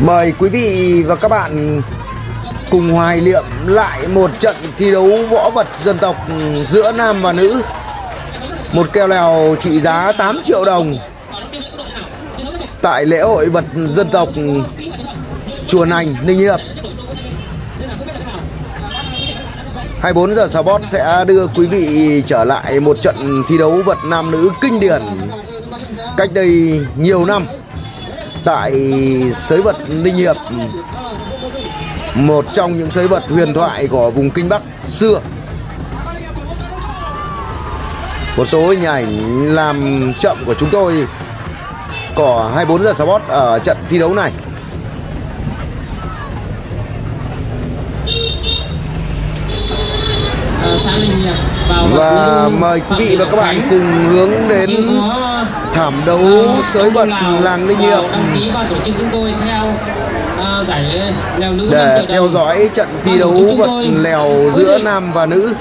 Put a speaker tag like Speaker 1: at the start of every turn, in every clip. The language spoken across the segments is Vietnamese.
Speaker 1: Mời quý vị và các bạn cùng hoài niệm lại một trận thi đấu võ vật dân tộc giữa nam và nữ. Một kèo lèo trị giá 8 triệu đồng tại lễ hội vật dân tộc Chùa Nành, Ninh Hiệp. 24 giờ Sport sẽ đưa quý vị trở lại một trận thi đấu vật nam nữ kinh điển cách đây nhiều năm tại sới vật Ninh Hiệp, một trong những sới vật huyền thoại của vùng Kinh Bắc xưa. Một số hình ảnh làm chậm của chúng tôi của 24 giờ Sport ở trận thi đấu này. Và mời quý vị và các bạn cùng hướng đến thảm đấu sới vật làng Ninh Hiệp để theo dõi trận thi đấu vật lèo giữa nam và nữ.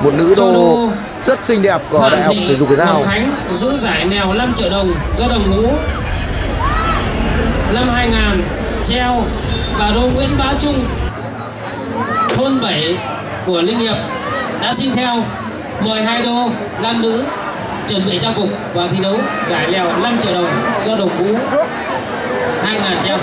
Speaker 1: Một nữ đô rất xinh đẹp của Đại học Thể dục Thể thao
Speaker 2: giữ giải lèo 5 triệu đồng do đồng ngũ năm 2000 treo, và đô Nguyễn Bá Trung thôn 7 của Ninh Hiệp đã xin theo. Mời hai đô nam nữ chuẩn bị trang phục và thi đấu giải lèo 5 triệu đồng do đồng ngũ 2000 treo.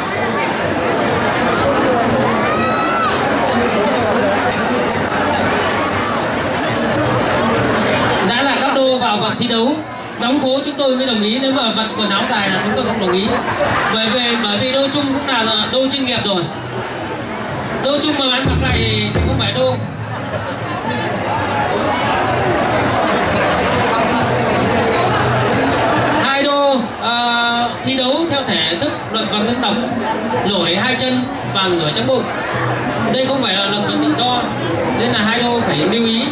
Speaker 2: Đã là các đô vào vật thi đấu đóng khố chúng tôi mới đồng ý, nếu mà vật quần áo dài là chúng tôi không đồng ý. Bởi vì đô Trung cũng là đô chuyên nghiệp rồi. Đô Trung mà bán mặc này thì không phải đô. Hai đô thi đấu theo thể thức luật vật dân tộc, nổi hai chân và ngửa trong bụng. Đây không phải là luật vật tự do, nên là hai đô phải lưu ý.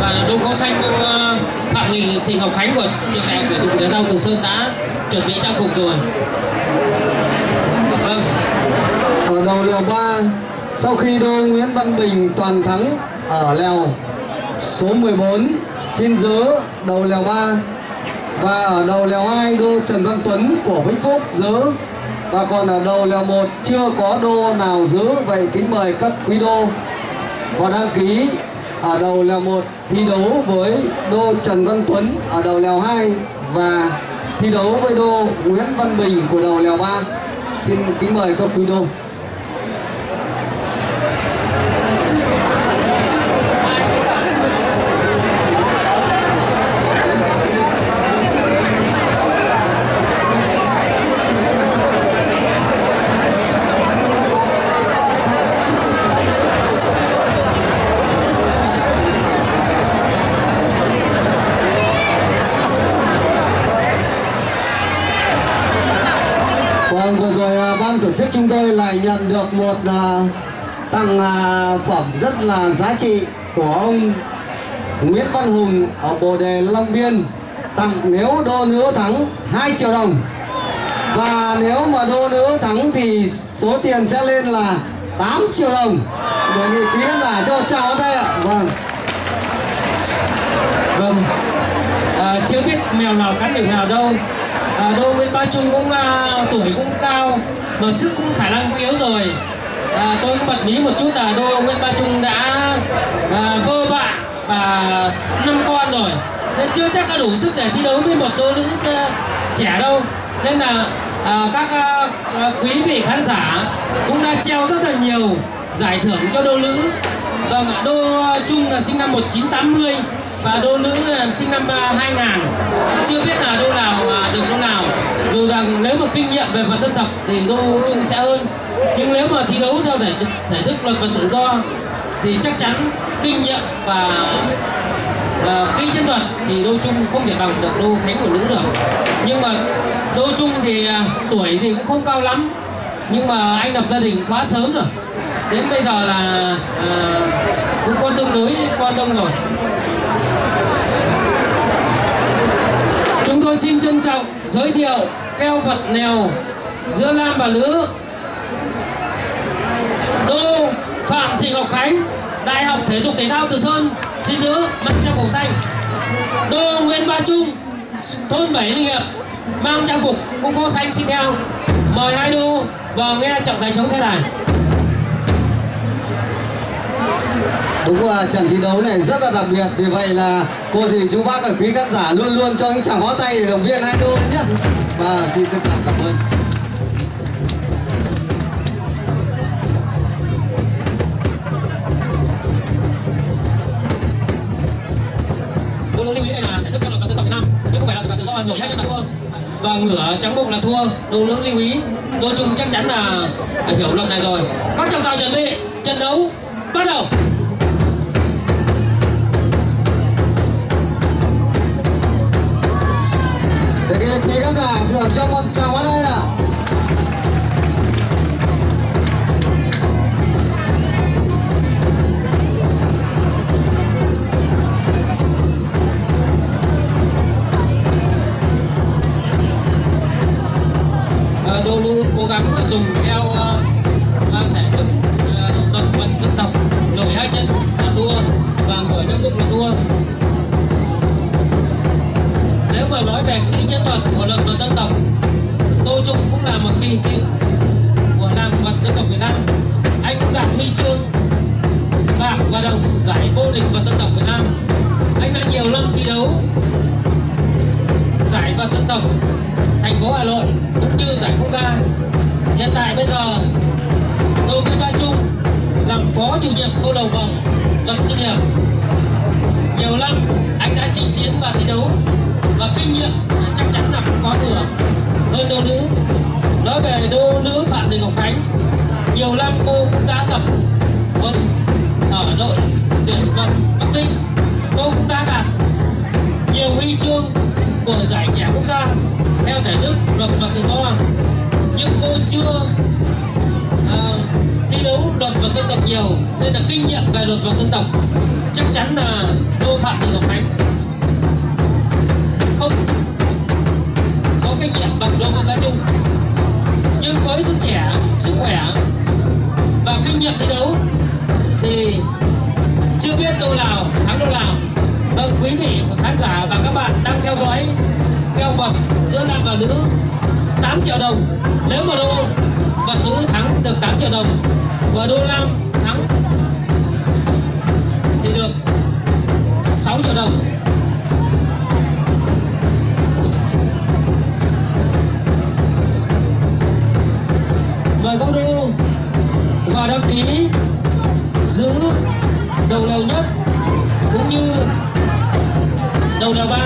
Speaker 2: Và đô có xanh đô Phạm Thị Ngọc Khánh của trường đại học Thể dục Thể thao Từ Sơn đã chuẩn bị trang phục rồi. Vâng.
Speaker 3: Ở đầu lèo 3, sau khi đô Nguyễn Văn Bình toàn thắng ở lèo số 14 xin dớ đầu lèo 3, và ở đầu lèo 2 đô Trần Văn Tuấn của Vĩnh Phúc dớ, và còn ở đầu lèo 1 chưa có đô nào dớ. Vậy kính mời các quý đô vào đăng ký ở đầu lèo 1 thi đấu với đô Trần Văn Tuấn ở đầu lèo 2 và thi đấu với đô Nguyễn Văn Bình của đầu lèo 3. Xin kính mời các quý đô. Vừa rồi ban tổ chức chúng tôi lại nhận được một tặng phẩm rất là giá trị của ông Nguyễn Văn Hùng ở Bồ Đề Long Biên, tặng nếu đô nữ thắng 2 triệu đồng, và nếu mà đô nữ thắng thì số tiền sẽ lên là 8 triệu đồng. Đề nghị quý khán giả cho chào tay ạ. Vâng.
Speaker 2: Vâng. Chưa biết mèo nào cắn mèo nào đâu. Đô Nguyễn Bá Trung cũng tuổi cũng cao mà sức cũng khả năng cũng yếu rồi. Tôi cũng bật mí một chút là đô Nguyễn Bá Trung đã vơ vạ và 5 con rồi, nên chưa chắc đã đủ sức để thi đấu với một đô nữ trẻ đâu. Nên là các quý vị khán giả cũng đã treo rất là nhiều giải thưởng cho đô nữ. Vâng, đô Trung là sinh năm 1980 và đô nữ là sinh năm 2000. Chưa biết là đô nào được đô nào. Dù rằng nếu mà kinh nghiệm về vật dân tộc thì đô Trung sẽ hơn, nhưng nếu mà thi đấu theo thể thức luật vật tự do thì chắc chắn kinh nghiệm và kỹ chiến thuật thì đô Trung không thể bằng được đô Khánh của nữ được. Nhưng mà đô Trung thì tuổi thì cũng không cao lắm, nhưng mà anh lập gia đình quá sớm rồi, đến bây giờ là cũng có tương đối con đông rồi. Chúng tôi xin trân trọng giới thiệu keo vật lèo giữa nam và nữ. Đô Phạm Thị Ngọc Khánh, Đại học Thể dục Thể thao Từ Sơn xin giữ mặc trang phục xanh. Đô Nguyễn Bá Trung, thôn 7 Ninh Hiệp, mang trang phục cũng có xanh xin theo. Mời hai đô vào nghe trọng tài chống xe đài.
Speaker 3: Đúng là trận thi đấu này rất là đặc biệt, vì vậy là cô dì chú bác và quý khán giả luôn luôn cho những tràng pháo tay để động viên hai đô nhé. Và xin tất cả cảm ơn.
Speaker 2: Tôi lưu ý đây là thể thức cao độ dân tộc Việt Nam chứ không phải là tự do rồi hết cho thua. Và ngửa trắng bụng là thua. Đô nữ lưu ý, đô chung chắc chắn là hiểu luật này rồi. Các trọng tài chuẩn bị, trận đấu bắt đầu.
Speaker 3: Để cái quý khán giả thưởng cho một tràng pháo tay nào.
Speaker 2: Đô nữ cố gắng dùng theo thể thức luật vận dân tộc, nổi hai chân là thua và ngửa trắng bụng là thua. Nếu mà nói về kỹ chiến thuật của luật vận dân tộc, Tô Trung cũng là một kỳ cựu của làng vận dân tộc Việt Nam. Anh cũng đạt huy chương bạc và đồng giải vô địch vận dân tộc Việt Nam. Anh đã nhiều năm thi đấu giải vận dân tộc thành phố Hà Nội cũng như giải quốc gia. Hiện tại bây giờ Đô Nguyễn Ba Trung làm phó chủ nhiệm câu lạc bộ vận kinh nghiệm. Nhiều năm anh đã chinh chiến và thi đấu và kinh nghiệm chắc chắn là không có thừa hơn đô nữ. Nói về đô nữ Phạm Thị Ngọc Khánh, nhiều năm cô cũng đã tập huấn ở đội tuyển vận Bắc Ninh. Cô cũng đã đạt nhiều huy chương của giải trẻ quốc gia theo thể thức luật vật tự do, nhưng cô chưa thi đấu luật vật dân tộc nhiều nên là kinh nghiệm về luật vật dân tộc chắc chắn là đô Phạm Thị Ngọc Khánh không có kinh nghiệm bằng đô Nguyễn Bá Trung. Nhưng với sức trẻ, sức khỏe và kinh nghiệm thi đấu thì chưa biết đô nào thắng đô nào. Vâng, quý vị khán giả và các bạn đang theo dõi kèo vật giữa nam và nữ 8 triệu đồng. Nếu mà đô vật nữ thắng được 8 triệu đồng và đô nam thắng thì được 6 triệu đồng. Mời các đô vào đăng ký giữ đầu lều nhất cũng như đầu lều 3.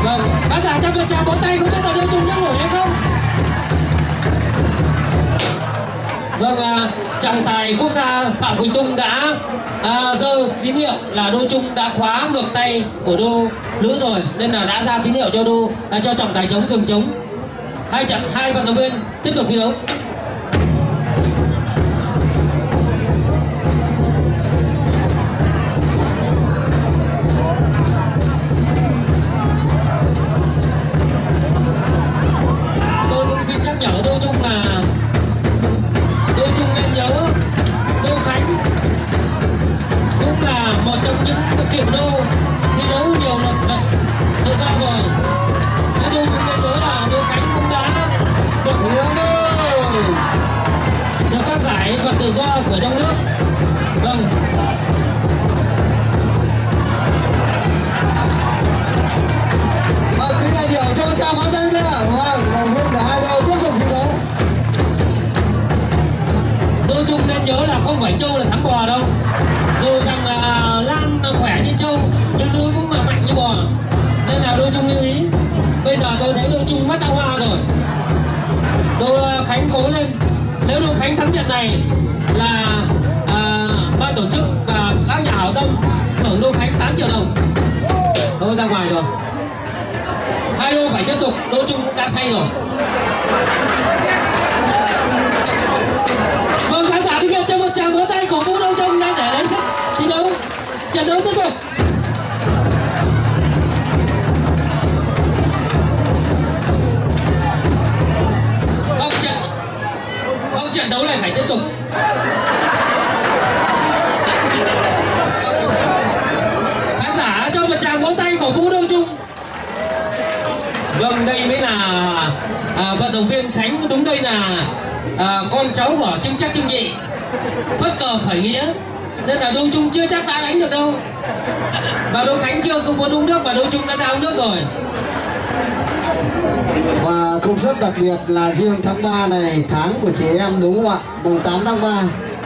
Speaker 2: Vâng, khán giả trong phần tràng vỗ tay không biết là đô Trung đã nổi hay không? Vâng, trọng tài quốc gia Phạm Quỳnh Tung đã giơ tín hiệu là đô Trung đã khóa ngược tay của đô nữ rồi, nên là đã ra tín hiệu cho cho trọng tài chống dừng chống. Hai vận động viên tiếp tục thi đấu. Tôi cũng xin nhắc nhở đô Trung là đô Trung nên nhớ đô Khánh cũng là một trong những kiểu đô thi đấu nhiều lần vậy tự do rồi. Nên đô Trung nên nhớ là đô Khánh cũng đã được các giải vật tự do của trong nước. Vâng.
Speaker 3: Mời quý đại biểu cho một tràng pháo tay nữa. Vâng, và cả hai đô tiếp tục thi đấu.
Speaker 2: Đô Trung nên nhớ là không phải trâu là thắng bò đâu. Dù rằng là Lan khỏe như trâu nhưng nữ cũng mà mạnh như bò, nên là đô Trung lưu ý. Bây giờ tôi thấy đô Trung mắt đã hoa rồi. Đô Khánh cố lên. Nếu đô Khánh thắng trận này là ban tổ chức và các nhà hảo tâm thưởng đô Khánh 8 triệu đồng. Tôi ra ngoài rồi. Hai đô phải tiếp tục. Đô Trung cũng đã say rồi. Vâng, khán giả đi về cho một tràng vỗ tay cổ vũ đô Trung đang để lấy sức thi đấu. Trận đấu tiếp tục. Khán giả cho một tràng vỗ tay cổ vũ Đô Trung. Vâng, đây mới là vận động viên Khánh, đúng đây là con cháu của Trưng Trắc Trưng Nhị, phất cờ khởi nghĩa, nên là Đô Trung chưa chắc đã đánh được đâu. Và Đô Khánh chưa không muốn uống nước và Đô Trung đã ra uống nước rồi.
Speaker 3: Và cũng rất đặc biệt là riêng tháng 3 này, tháng của trẻ em đúng không ạ? Mùng 8 tháng 3,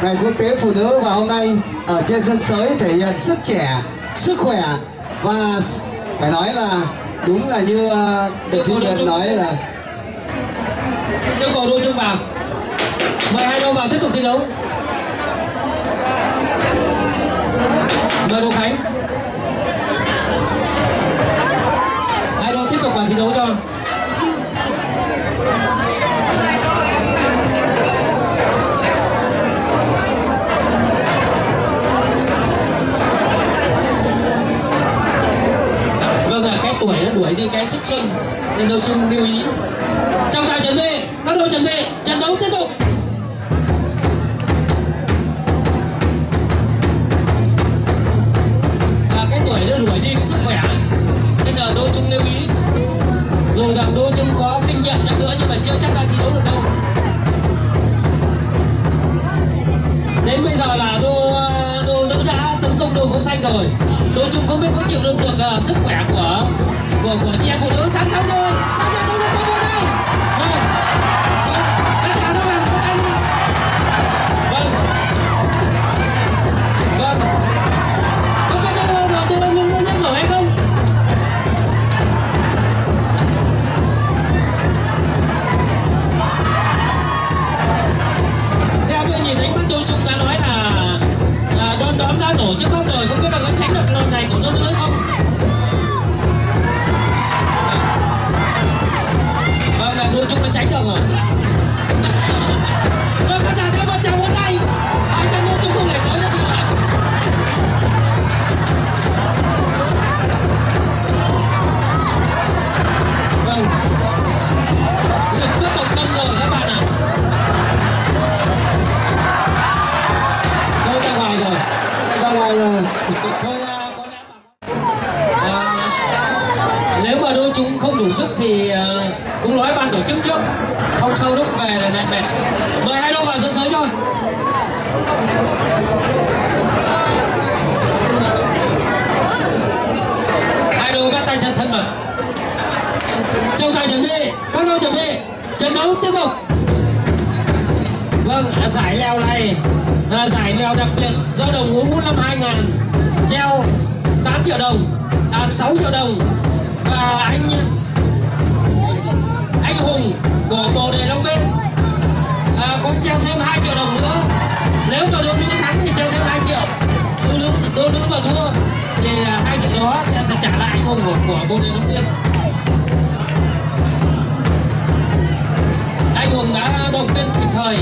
Speaker 3: ngày quốc tế phụ nữ, và hôm nay ở trên sân sới thể hiện sức trẻ, sức khỏe, và phải nói là đúng là như đội chủ nhiệm nói là
Speaker 2: yêu cầu Đô Trung vào, mời hai đô vào tiếp tục thi đấu. Mời Đô Khánh, hai đô tiếp tục vào thi đấu cho. Vâng ạ, cái tuổi nó đuổi đi cái sức xuân nên Đô Trung lưu ý. Trọng tài chuẩn bị, các đội chuẩn bị, trận đấu tiếp tục. Và cái tuổi nó đuổi đi cái sức khỏe nên là Đô Trung lưu ý. Dù rằng Đô Trung có kinh nghiệm chắc nữa nhưng mà chưa chắc đã thi đấu được đâu. Đến bây giờ là đô nữ đã tấn công đô gấu xanh rồi. Đô Trung không biết có chịu đựng được sức khỏe của chị em phụ nữ. Sáng rồi. Đã tổ chức phát rồi, không biết là có tránh được lần này của đôi nữ không? Vâng, là Đô Trung đã tránh được rồi. Vâng, các chàng theo một chàng vỗ tay. Ai cho Đô Trung không để nói nữa thì ạ. Vâng, lực tiếp tục tâm rồi các bạn ạ. Đô ra ngoài rồi. Nếu mà Đô Trung không đủ sức thì cũng nói ban tổ chức trước, không sau lúc về là lại mệt. Mời hai đô vào sân sới cho. Hai đô bắt tay chân thân mật. Trọng tài chuẩn bị, các đô chuẩn bị, trận đấu tiếp tục. Vâng, giải leo này là giải leo đặc biệt do đồng ngũ năm 2000, treo 8 triệu đồng, 6 triệu đồng, và anh Hùng của Bồ Đề Long Biên cũng treo thêm 2 triệu đồng nữa. Nếu mà đô nữ thắng thì treo thêm 2 triệu, đô nữ mà thua thì 2 triệu đó sẽ trả lại anh Hùng của Bồ Đề Long Biên. Anh Hùng đã động viên kịp thời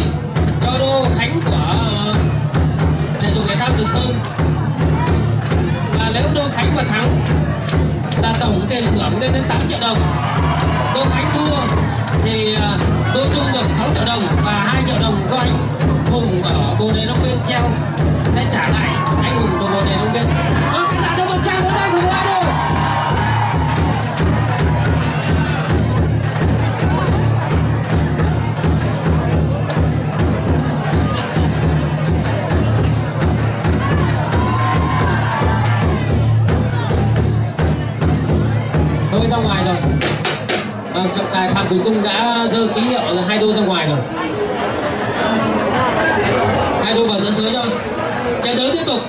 Speaker 2: cho Đô Khánh của thể dục thể thao Từ Sơn, và nếu Đô Khánh mà thắng là tổng tiền thưởng lên đến 8 triệu đồng. Đô Khánh thua thì Đô Trung được 6 triệu đồng và 2 triệu đồng do anh Hùng ở Bồ Đề Long Biên treo sẽ trả lại anh Hùng của Bồ Đề Long Biên. Vâng, các bạn cho một tràng vỗ tay của Hoa Đô. Ra ngoài rồi. Trọng tài Phạm Quỳnh Cung đã giơ ký hiệu là hai đô ra ngoài rồi. Hai đô vào sân sới cho. Trận đấu tiếp tục.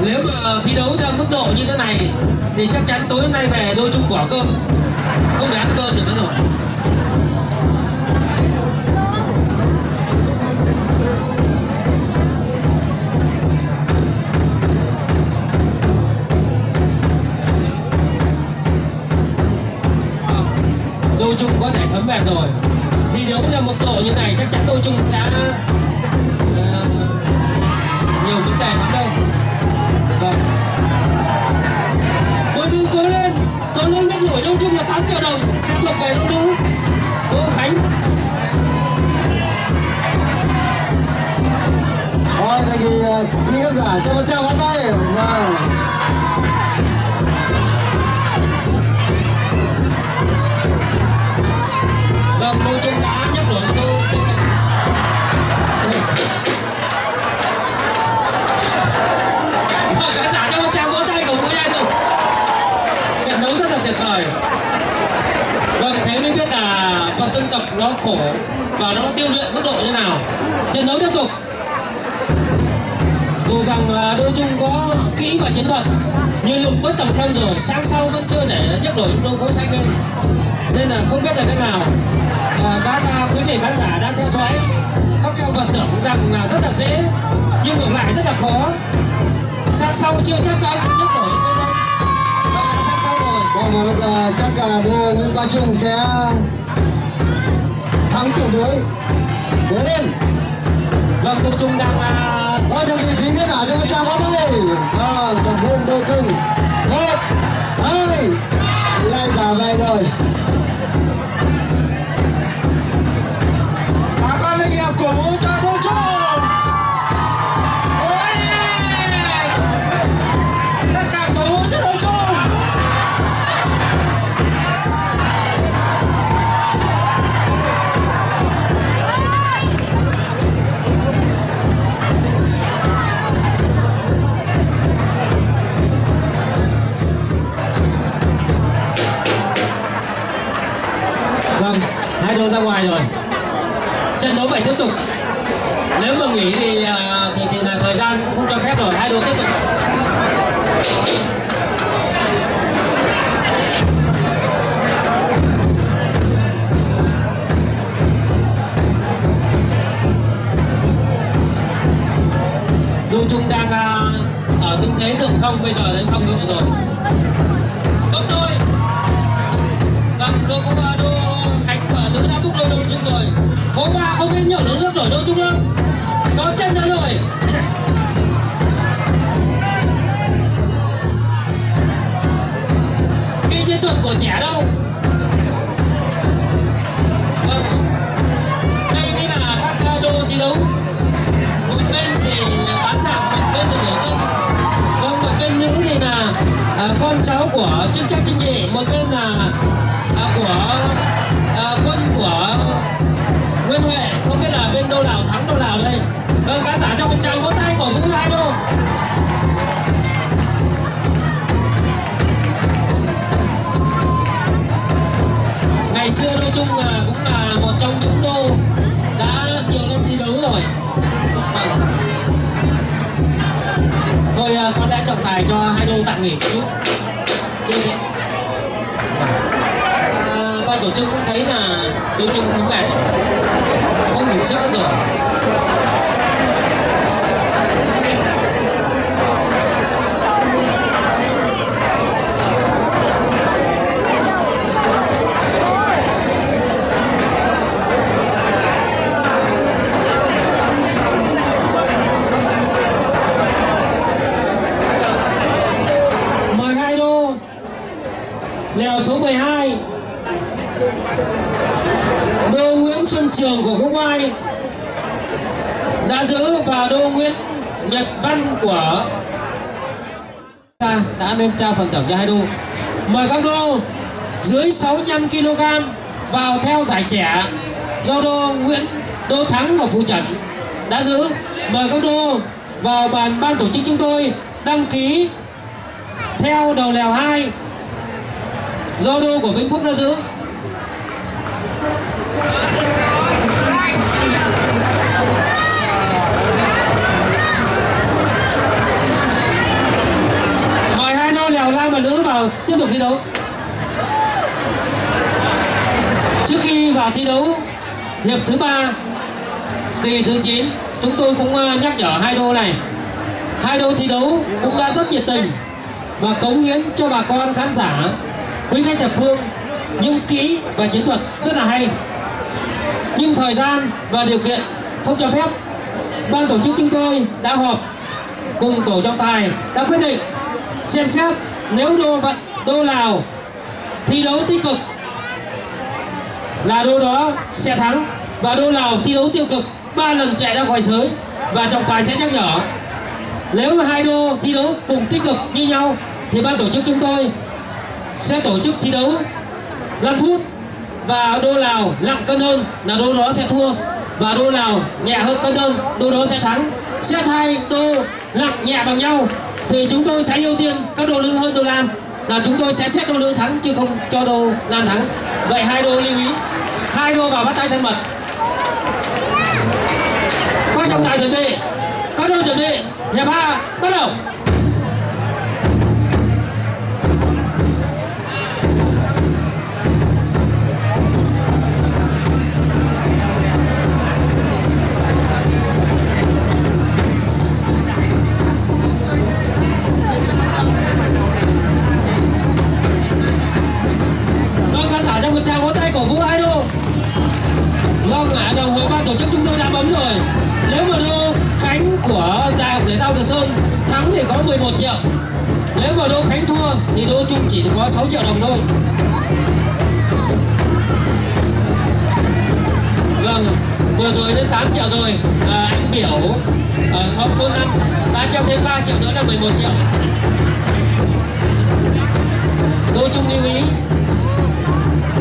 Speaker 2: Nếu mà thi đấu theo mức độ như thế này thì chắc chắn tối hôm nay về Đô Trung bỏ cơm, không để ăn cơm được nữa rồi. Đô Trung có thể thấm mệt rồi. Thi đấu theo mức độ như này chắc chắn Đô Trung sẽ nhiều vấn đề lắm đây. Vâng. Đô nữ cố lên nhắc nổi Đô Trung là 8 triệu đồng sẽ thuộc về Đô nữ. Đô Khánh
Speaker 3: quý khán giả cho một tràng pháo tay.
Speaker 2: Vâng, tôi chung đã nhắc rồi tôi xin khán giả cho một tràng vỗ tay cùng với nhau. Trận đấu rất là tuyệt vời. Vâng, thế mới biết là vật dân tộc nó khổ và nó tiêu luyện mức độ như nào. Trận đấu tiếp tục. Dù rằng là đôi chung có kỹ và chiến thuật, nhưng lục bất tầm thân rồi, sáng sau vẫn chưa thể nhấc nổi đôi gối xanh lên, nên là không biết là thế nào. Các quý vị khán giả đang theo dõi có theo vật tưởng rằng là rất là dễ, nhưng ngược lại rất là khó. Sáng sau chưa chắc đã nhấc nổi lên đây. Sáng sau rồi.
Speaker 3: Và bây giờ chắc là đôi Nguyễn Bá Trung sẽ thắng tuyệt đối. Cố lên.
Speaker 2: Vâng, đôi chung đang
Speaker 3: thôi thưa quý vị khán giả cho một tràng pháo tay. Vâng, tổng viên đôi chung 1, 2 lại giả về rồi.
Speaker 2: bà con lên nghiệp cổ vũ cho đôi chung. Tất cả cổ vũ cho đôi chung. Vâng, hai đôi ra ngoài rồi. Trận đấu phải tiếp tục. Nếu mà nghỉ thì là thời gian cũng không cho phép rồi. Hai đôi tiếp tục. Đôi chung đang ở tư thế tượng không, bây giờ đến phòng ngự rồi. Tốt đôi. Vâng, đôi cũng đôi Khánh và Nữ đã búc đôi chung rồi. Phố ba không biết nhổ nước nổi đôi chung đâu. Có chân nữa rồi. Cái chiến thuật của trẻ đâu. Vâng, đây mới là các đôi thi đấu. Một bên thì bán đạp, một bên thì nổi công. Vâng, một bên nữ thì là con cháu của chức trách chính trị, một bên là của quân của Nguyên Huệ, không biết là bên đâu nào thắng đâu nào đây. Vâng, khán giả cho một tràng vỗ tay cổ vũ hai đôi. Ngày xưa đôi chung cũng là một trong những đô đã nhiều năm thi đấu rồi. Thôi có lẽ trọng tài cho hai đôi tạm nghỉ một chút. Ban tổ chức cũng thấy là đôi chung không mệt, không đủ sức rồi. Mời hai đô lèo số 12. Đô Nguyễn Xuân Trường của Quốc Oai đã giữ, và đô Nguyễn Nhật Văn của đã nên trao phần thưởng cho hai đô. Mời các đô dưới 65 kg vào theo giải trẻ do đô Thắng của Phú Trần đã giữ. Mời các đô vào ban tổ chức chúng tôi đăng ký theo đầu lèo 2 do đô của Vĩnh Phúc đã giữ. Mời hai đôi lèo nam và nữ vào tiếp tục thi đấu. Trước khi vào thi đấu hiệp thứ 3 kỳ thứ 9, chúng tôi cũng nhắc nhở hai đôi này. Hai đôi thi đấu cũng đã rất nhiệt tình và cống hiến cho bà con khán giả, quý khách thập phương những kỹ và chiến thuật rất là hay. Nhưng thời gian và điều kiện không cho phép, ban tổ chức chúng tôi đã họp cùng tổ trọng tài đã quyết định xem xét nếu đô nào thi đấu tích cực là đô đó sẽ thắng, và đô nào thi đấu tiêu cực 3 lần chạy ra khỏi giới và trọng tài sẽ nhắc nhở. Nếu mà hai đô thi đấu cùng tích cực như nhau thì ban tổ chức chúng tôi sẽ tổ chức thi đấu 5 phút, và đô nào nặng cân hơn là đô đó sẽ thua, và đô nào nhẹ hơn cân hơn đô đó sẽ thắng. Xét hai đô nặng nhẹ bằng nhau thì chúng tôi sẽ ưu tiên các đô nữ hơn đô nam, là chúng tôi sẽ xét đô nữ thắng chứ không cho đô nam thắng. Vậy hai đô lưu ý, hai đô vào bắt tay thân mật. Quan trọng tài chuẩn bị, các đô chuẩn bị, hiệp 3 bắt đầu. Một tràng vỗ tay cổ vũ hai đô. Vâng ạ, đồng hồ ban tổ chức chúng tôi đã bấm rồi. Nếu mà đô Khánh của Đại học Thể thao Từ Sơn thắng thì có 11 triệu. Nếu mà đô Khánh thua thì đô Trung chỉ có 6 triệu đồng thôi. Vâng, vừa rồi đến 8 triệu rồi. Anh Biểu ở xóm Thôn 5 đã treo thêm 3 triệu nữa là 11 triệu. Đô Trung lưu ý,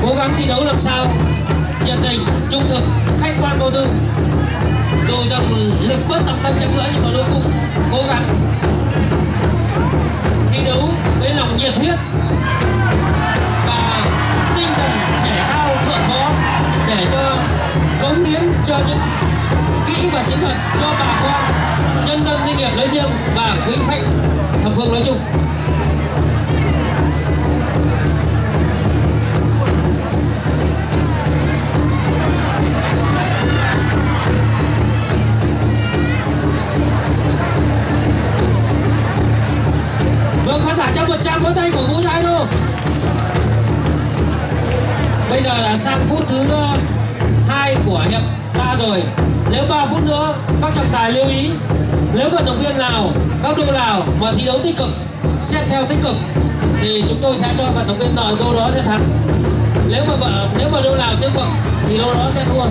Speaker 2: cố gắng thi đấu làm sao nhiệt tình, trung thực, khách quan vô tư. Dù rằng lực bớt tập tâm chăng nữa nhưng mà đôi cũng cố gắng thi đấu với lòng nhiệt huyết và tinh thần thể thao thượng võ để cho cống hiến cho những kỹ và chiến thuật cho bà con nhân dân doanh nghiệp nói riêng và quý khách thập phương nói chung. Vâng, khán giả trong 100 vỗ tay của Vũ Thái Đô. Bây giờ là sang phút thứ 2 của hiệp 3 rồi. Nếu 3 phút nữa các trọng tài lưu ý, nếu vận động viên nào, các đô nào mà thi đấu tích cực, xét theo tích cực thì chúng tôi sẽ cho vận động viên nào đô đó sẽ thắng. Nếu mà đô nào tiêu cực thì đô đó sẽ thua.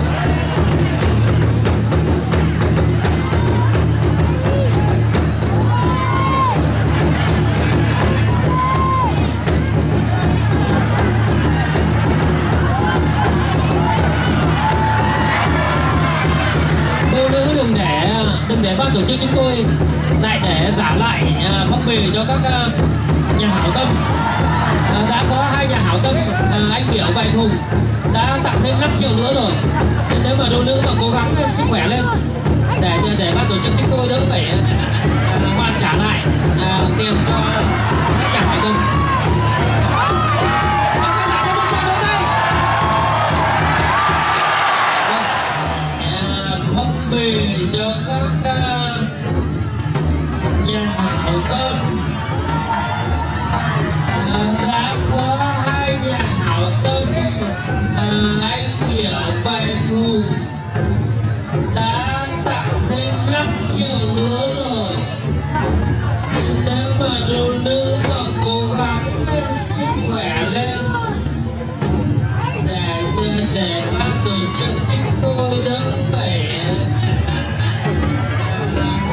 Speaker 2: Đừng để ban tổ chức chúng tôi lại để giảm lại phong bì cho các nhà hảo tâm. Đã có 2 nhà hảo tâm, anh Biểu và anh Hùng đã tặng thêm 5 triệu nữa rồi. Nên nếu mà đôi nữ mà cố gắng sức khỏe lên để ban tổ chức chúng tôi đỡ phải hoàn trả lại tiền cho các nhà hảo tâm. Phong bì cho các nhà hảo tâm. Đã có 2 nhà hảo tâm, anh Biểu và anh Hùng đã tặng thêm 5 triệu nữa rồi. Nếu mà đôi nữ mà cố gắng sức khỏe lên để ban tổ chức chúng tôi đỡ phải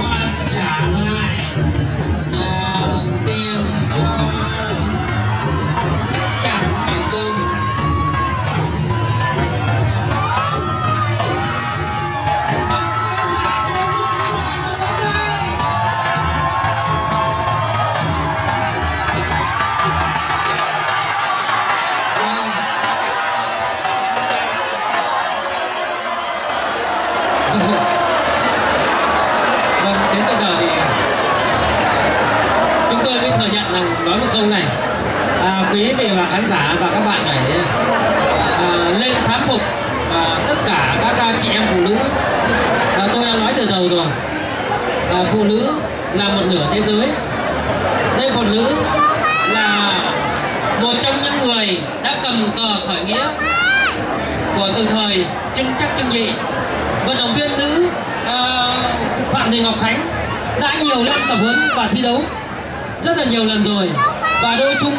Speaker 2: hoàn trả lại tiền cho cả người công. Vâng, đến bây giờ thì chúng tôi mới thừa nhận rằng nói một câu này, quý vị và khán giả và các bạn phải lên thán phục tất cả các chị em phụ nữ. Tôi đã nói từ đầu rồi, phụ nữ là một nửa thế giới. Đây phụ nữ là một trong những người đã cầm cờ khởi nghĩa của từ thời Trưng Trắc Trưng Nhị. Vận động viên nữ Phạm Thị Ngọc Khánh đã nhiều năm tập huấn và thi đấu rất là nhiều lần rồi, và đôi chung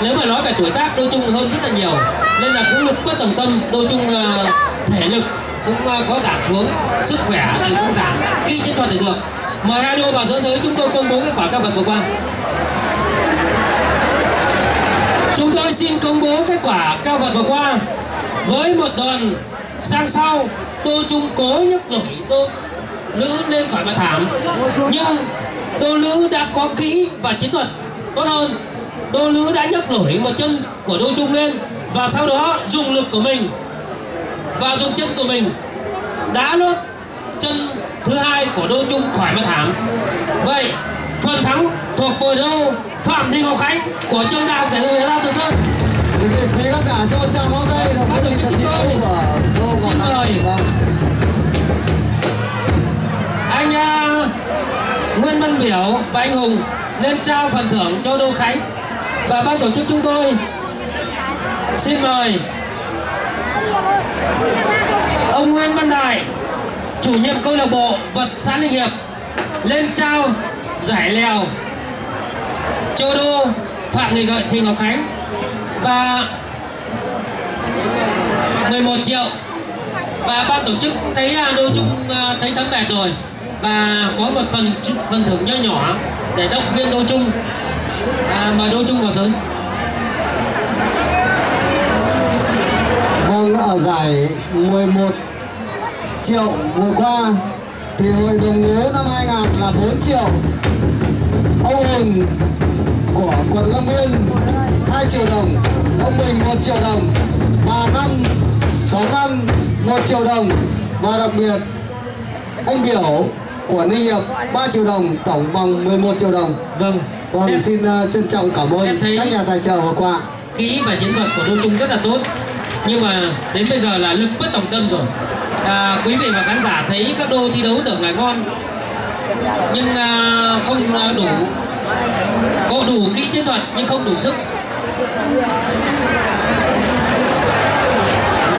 Speaker 2: nếu mà nói về tuổi tác đôi chung hơn rất là nhiều, nên là cũng lực bất tòng tâm. Đôi chung thể lực cũng có giảm xuống, sức khỏe thì cũng giảm, kỹ chiến thuật thì được, Mời hai đôi vào giữa giới chúng tôi công bố kết quả cao vật vừa qua. Chúng tôi xin công bố kết quả cao vật vừa qua. Với một đòn sang sau, Tô Trung cố nhấc lửi Tô Lữ lên khỏi mặt thảm, nhưng Tô Lữ đã có kỹ và chiến thuật tốt hơn. Tô Lữ đã nhấc lửi một chân của Tô Trung lên và sau đó dùng lực của mình và dùng chân của mình đá lốt chân thứ hai của Tô Trung khỏi mặt thảm. Vậy phần thắng thuộc về đô Phạm Thị Ngọc Khánh của Trường Đại học Thể dục Thể thao Từ Sơn.
Speaker 3: Quý khán giả cho một tràng pháo tay là với trận thi đấu của Đô Ngọc Khánh.
Speaker 2: Anh Nguyễn Văn Biểu và anh Hùng lên trao phần thưởng cho Đô Khánh, và ban tổ chức chúng tôi xin mời ông Nguyễn Văn Đại, chủ nhiệm câu lạc bộ vật xã Ninh Hiệp, lên trao giải lèo cho Đô Phạm Thị Ngọc Khánh và 11 triệu. Và ban tổ chức thấy Đô Trung thấy thấm mệt rồi và có một phần thưởng nho nhỏ để động viên Đô Trung. Mời Đô Trung vào sân.
Speaker 3: Vâng, ở giải 11 triệu vừa qua thì hội đồng ngố năm 2000 là 4 triệu. Ông Hùng của quận Long Biên 2 triệu đồng, ông Bình 1 triệu đồng, Hà Năm 6 năm 1 triệu đồng, và đặc biệt anh Biểu của Ninh Hiệp 3 triệu đồng, tổng bằng 11 triệu đồng.
Speaker 2: Vâng.
Speaker 3: Vâng, xin trân trọng cảm ơn các nhà tài trợ vừa qua.
Speaker 2: Kỹ và chiến thuật của Đô Trung rất là tốt, nhưng mà đến bây giờ là lực bất tòng tâm rồi. Quý vị và khán giả thấy các đô thi đấu tưởng là ngon, nhưng không đủ, có đủ kỹ chiến thuật nhưng không đủ sức.